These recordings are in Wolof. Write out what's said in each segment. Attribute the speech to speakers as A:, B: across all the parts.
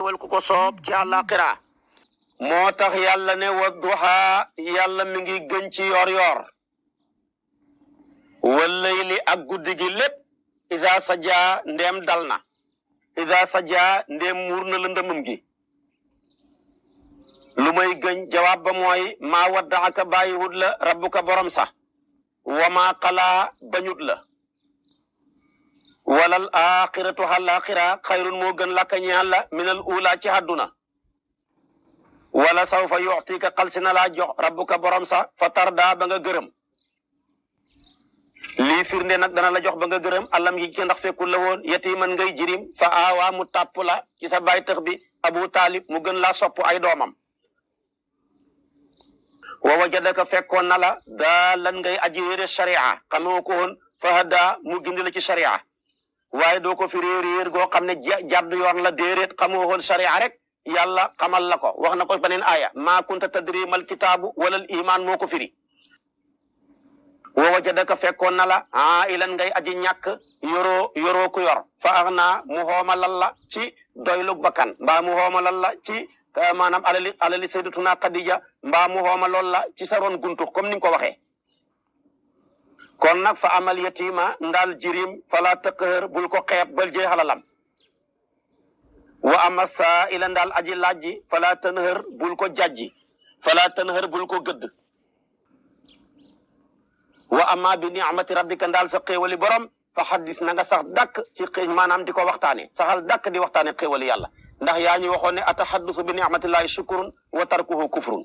A: wal ku ko soob ci àllaaxira moo tax yàlla ne wa duha yàlla mi ngi gën ci yor wal layli ak guddi gi lépp ida saja ndeem dal na ida saja ndeem muur na lëndëmam gi lu may gëñ jawaab ba mooy maa waddaaka bàyyiwut la rabbuka borom sax wa maa qalaa bañut la walal axiratu àllaaxira xayrun moo gën laka ñeel la minal ula ci àdduna wala sawfa yuxtika xalsi na laa jox rabbuka borom sax fa tarda ba nga gërëm lii firnde nag dana la jox ba nga gërëm alam yi ci ndax fekkul la woon yatiman ngay jirim fa aawaa mu tàpp la ci sa baay tëx bi abu taalib mu gën laa sopp ay doomam wa wajadaka fekkoon na la daa lan ngay aji réere sharia xamoo ko woon fa hada mu gindi la ci sharia waaye doo ko fi réer goo xam ne jàdd yoon la déeréet xamoo woon sharia rek yàlla xamal la ko wax na ko beneen aaya maa kunta tadri mal kitaabu walal iman moo ko firi wa wajadaka fekkoon na la ilan ngay aji ñàkk yoroo ku yor fa agna mu xoomalal la ci doylug bakkan mbaa mu xoomalal la ci maanaam alali sayyidatuna Khadija mbaa mu xoomalool la ci sa ron guntu comme ni nga ko waxee kon nag fa amal yatima ndaal jirim fala taqhar bul ko xeeb bal jee xalalam wa ama saa ila ndaal aji laajji fala tanhar bul ko jajji fala tanhar bul ko gëdd wa ama bi ni'mati rabbika ndaal sa xéewali borom fa xaddis na nga sax dàkk ci maanaam di ko waxtaane saxal dàkk di waxtaane xéewali yàlla ndax yaa ñu waxoon ne ataxaddusu bi ni'matillahi shukrun wa tarkuhu kufrun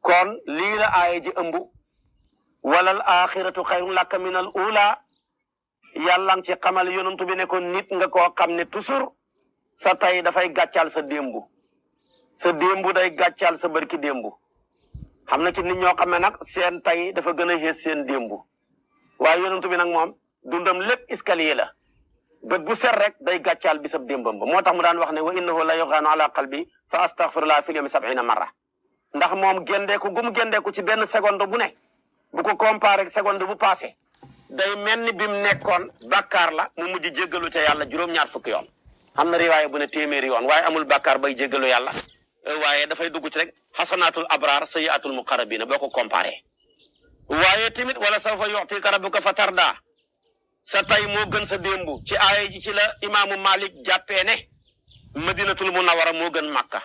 A: kon lii la aaya ji ëmb walal axiratu xayrun laka min al ula yàlla ngi ci xamal yonantu bi ne ko nit nga koo xam ne toujours sa tay dafay gàccaal sa démbu day gàccaal sa barki démbu xam na ci nit ñoo xam ne nag seen tay dafa gën a xees seen démbu waaye yonantu bi nag moom dundam lépp escalier la bët bu set rek day gàccaal bi sab démbam ba moo tax mu daan wax ne wa innahu la yoxaanu ala qalbi fa astaghfirullah fil yawmi 70 marra ndax moom gendeeku ci benn seconde bu ne bu ko comparé ak seconde bu passé day mel ni bi mu nekkoon bàkkaar la mu mujj jéggalu ca yàlla juróom-ñaar fukki yoon am na riwaaya bu ne téeméeri yoon waaye amul bàkkaar bay jéggalu yàlla waaye dafay dugg ci rek xasanaatul abraar sayyiatul muqarrabina boo ko comparé waaye tamit wala sawfa yu'tika rabbuka fa tarda sa tay moo gën sa démbu ci aaya ji ci la imaamu Malik jàppee ne madinatul munawara moo gën Makka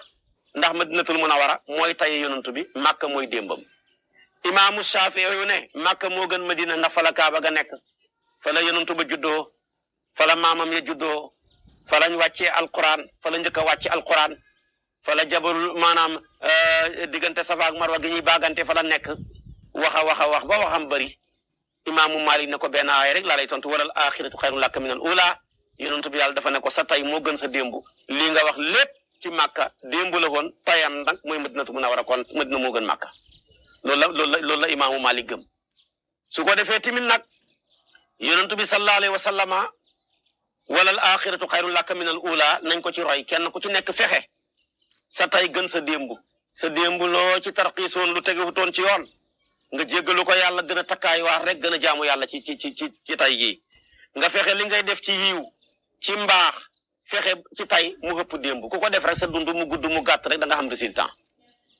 A: ndax madinatul munawara mooy tay yonantu bi Makka mooy démbam imaamu Shaafi yu ne Makka moo gën Madina ndax fa la Kaaba ga nekk fa la yonantu ba juddoo fa la maamam ya juddoo fa lañ wàccee alquran fa la njëkk a wàcce alquran fa la jabalul maanaam diggante Safa ak Marwa gi ñuy baagante fa la nekk wax ba waxam bëri imaamu Malik ne ko benn aaya rek laa lay tontu walal axiratu xayrun laka min al ula yonantu bi yàlla dafa ne ko sa tay moo gën sa démbu lii nga wax lépp ci Makka démbu la woon tayam nag mooy Madinatu Munawwara kon Madina moo gën Makka loolu la imaamu Malik gëm su ko defee tamit nag yonentu bi sallallahu alayhi wa sallama walal axiratu xayrun laka min al ula nañ ko ci roy kenn ku ci nekk fexe sa tay gën sa démbu loo ci tarxiisoon lu tegewutoon ci yoon nga jéggalu ko yàlla gën a takkaay waar rek gën a jaamu yàlla ci tay gi nga fexe li ngay def ci yiw ci mbaax fexe ci tay mu ëpp démbu ku ko def rek sa dund mu gudd mu gàtt rek da nga xam résultat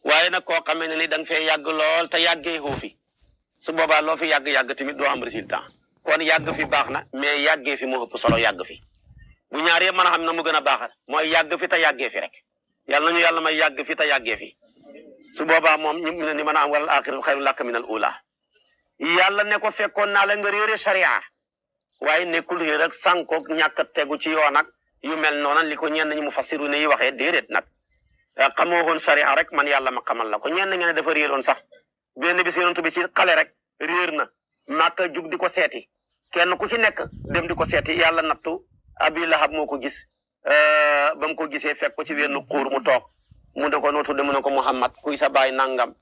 A: waaye nag koo xamee ne ni da nga fee yàgg lool te yàggee xoo fi su boobaa loo fi yàgg tamit doo am résultat kon yàgg fi baax na mais yàggee fi moo ëpp solo yàgg fi bu ñaar yëpp mën a xam na mu gën a baaxal mooy yàgg fi te yàggee fi rek yàlla nañu yàlla may yàgg fi te yàggee fi su boobaa moom ñu ni mën a am walal axiratu xayrun laka min al ula yàlla ne ko fekkoon naa la nga réere sharia waaye nekkul réer ak sànkoog ñàkk a tegu ci yoon ak yu mel noonu li ko ñenn ñi mu fassiru ne yi waxee déedéet nag xamoo woon sharia rek man yàlla ma xamal la ko ñenn ngeen ne dafa réeroon sax benn bis yonent bi ci xale rek réer na Màkka jug di ko seeti kenn ku ci nekk dem di ko seeti yàlla nattu Abi Lahab moo ko gis ba mu ko gisee fekk ko ci wenn xuur mu toog mu ne ko noo tudde mu ne ko Muhammad kuy sa baay nangam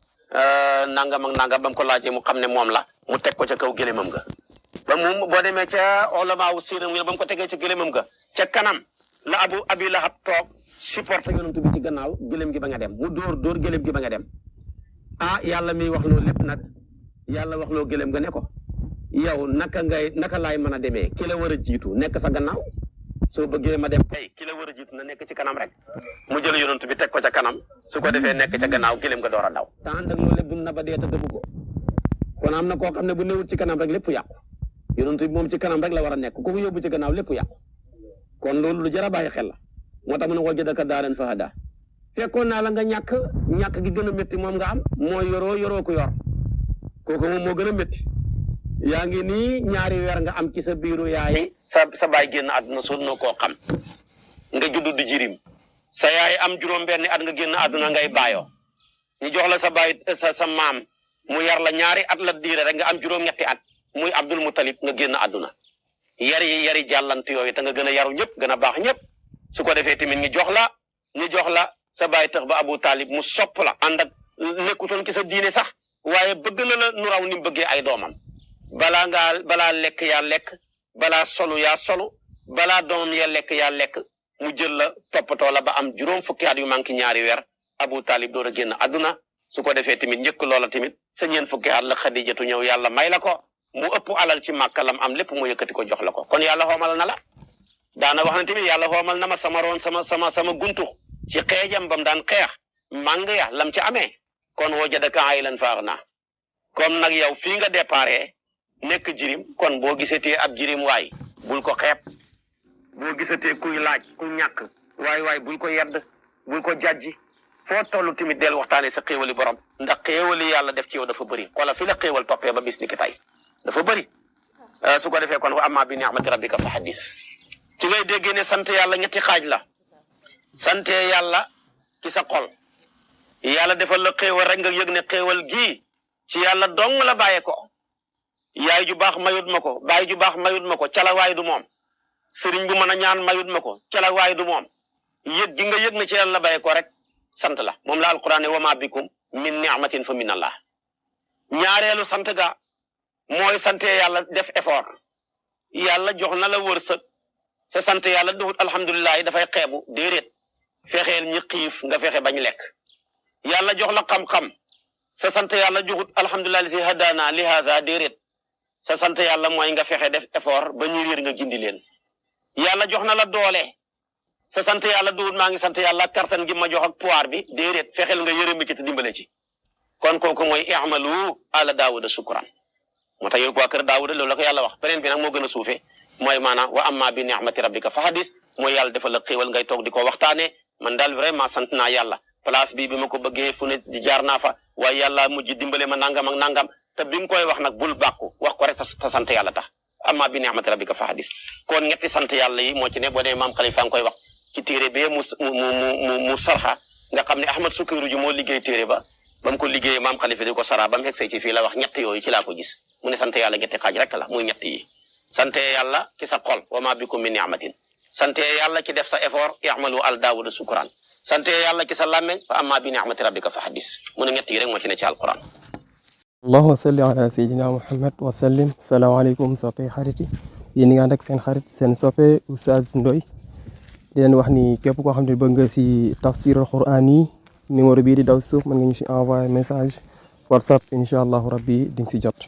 A: nangam ak nangam ba mu ko laajee mu xam ne moom la mu teg ko ca kaw gëlémam ga ba mu boo demee ca ulamaawu siira ba mu ko tegee ca gëlémam ga ca kanam la Abi Lahab toog supporté yonent bi ci gannaaw gëlëm gi ba nga dem mu dóor gëlëm gi ba nga dem yàlla miy wax loo lépp nag yàlla wax loo gëlëm nga ne ko yow naka laay mën a demee ki la war a jiitu nekk sa gannaaw soo bëggee ma dem tey ki la war a jiitu na nekk ci kanam rek mu jël yonent bi teg ko ca kanam su ko defee nekk ca gannaaw gileem nga door a daw te ànd ak loolu lépp bu na ba dee te dëbu ko kon am na koo xam ne bu newut ci kanam rek lépp yàqu yonent bi moom ci kanam rek la war a nekk ku ko yóbbu ci gannaaw lépp yàqu kon loolu lu jar a bàyyi xel la moo tax mu ne wajadaka daalan fahada fekkoon naa la nga ñàkk gi gën a métti moom nga am mooy yoroo ko yor kooku moom moo gën a métti yaa ngi nii ñaari weer nga am ci sa biiru yaay sa baay génn àdduna soo noo koo xam nga juddu di jirim sa yaay am juróom-benni at nga génn àdduna ngay baayoo ñu jox la sa baay sa maam mu yar la ñaari at la diire rek nga am juróom-ñetti at muy Abdul Mutalib nga génn àdduna yari jàllant yooyu te nga gën a yaru ñëpp gën a baax ñëpp su ko defee tamit ñu jox la sa baay tax ba Abu Talib mu sopp la ànd ak nekkutoon ki sa diine sax waaye bëgg na la nu raw ni mu bëggee ay doomam balaa lekk yaa lekk balaa solu yaa solu balaa doomam ya lekk yaa lekk mu jël la toppatoo la ba am juróom fukki at yu manqué ñaari weer Abu Talib door a génn àdduna su ko defee tamit njëkk loola tamit sa ñeen fukki at la Xadijatu ñëw yàlla may la ko mu ëpp alal ci Màkka lam am lépp mu yëkkati ko jox la ko kon yàlla xoomal na la daana wax na tamit yàlla xoomal na ma sama roon sama guntux ci xeejam bam daan xeex màng ya lam ci amee kon wajadaka aylan faaxnaa comme nag yow fii nga déparé nekk jirim kon boo gisatee ab jirim waay bul ko xeeb boo gisatee kuy laaj ku ñàkk waay bul ko yedd bul ko jàjji foo tollu tamit del waxtaane sa xéewali borom ndax xéewali yàlla def ci yow dafa bëri wala fi la xéewal toppee ba bis ni ki tey dafa bëri su ko defee kon wa amma bi ni'mati rabbika fa haddith ci ngay déggee ne sant yàlla ñetti xaaj la sante yàlla ci sa xol yàlla defal la xéewal rek nga yëg ne xéewal gii ci yàlla dong la bàyyee ko yaay ju baax mayut ma ko baay ju baax mayut ma ko calawaay du moom sëriñ bu mën a ñaan mayut ma ko calawaay du moom yëg gi nga yëg ne ci yàlla la bàyyee ko rek sant la moom la alquran ne wa ma bikum min ni'matin fa min allah ñaareelu sant ga mooy sante yàlla def effort yàlla jox na la wërsëg sa sant yàlla duhut alhamdulilah dafay xeebu déedéet fexeel ñi xiif nga fexe bañ lekk yàlla jox la xam-xam sa sant yàlla joxut alhamdulilah li hadana li hada déedéet sa sant yàlla mooy nga fexe def effort ba ñuy réer nga gindi leen yàlla jox na la doole sa sant yàlla duhut maa ngi sant yàlla kartan gi ma jox ak pouvoir bi déedéet fexeel nga yërëm ci te dimbale ci kon kooku mooy i'malu ala daawuda shukran moo tax yow waa kër daawuda loolu la ko yàlla wax beneen bi nag moo gën a suufee mooy maanaam wa amma bi ni'mati rabbika fa hadis mooy yàlla defal la xéewal ngay toog di ko waxtaanee man daal vraiment sant naa yàlla place bi ma ko bëggee fu ne di jaar naa fa waaye yàlla mujj dimbale ma nangam ak nangam te bi nga koy wax nag bul bàkku wax ko rek te sant yàlla tax amma bi ni'mati rabbika fa hadis kon ñetti sant yàlla yi moo ci ne boo dee maam Khalifa nga koy wax ci téere bee mu sarxa nga xam ne Ahmad Sukayru ji moo liggéey téere ba mu ko liggéeyee maam Khalifa di ko sara ba mu xegsee ci fii la wax ñett yooyu ci laa ko gis mu ne sant yàlla ñetti xaaj rek la muy ñett yi sante yàlla ci sa xol wa ma bikum min ni'matin sante yàlla ci def sa effort i'malu al daawuda sukran sante yàlla ci sa làmmeñ fa amma bi ni'mati rabbika fa hadis mu ne ñett yi rek moo ci ne ci alquran
B: allahumma salli ala sayyidina muhammad wa sallim salaamaaleykum soppe xarit yi yéen nga ànd ak seen xarit seen soppe Oustaz Ndoye di leen wax ni képp koo xam ne bëgg nga si tafsirul quran yi numéro bii di daw suuf mën nga ñu si envoyer message WhatsApp incha allahu rabbi di nga si jot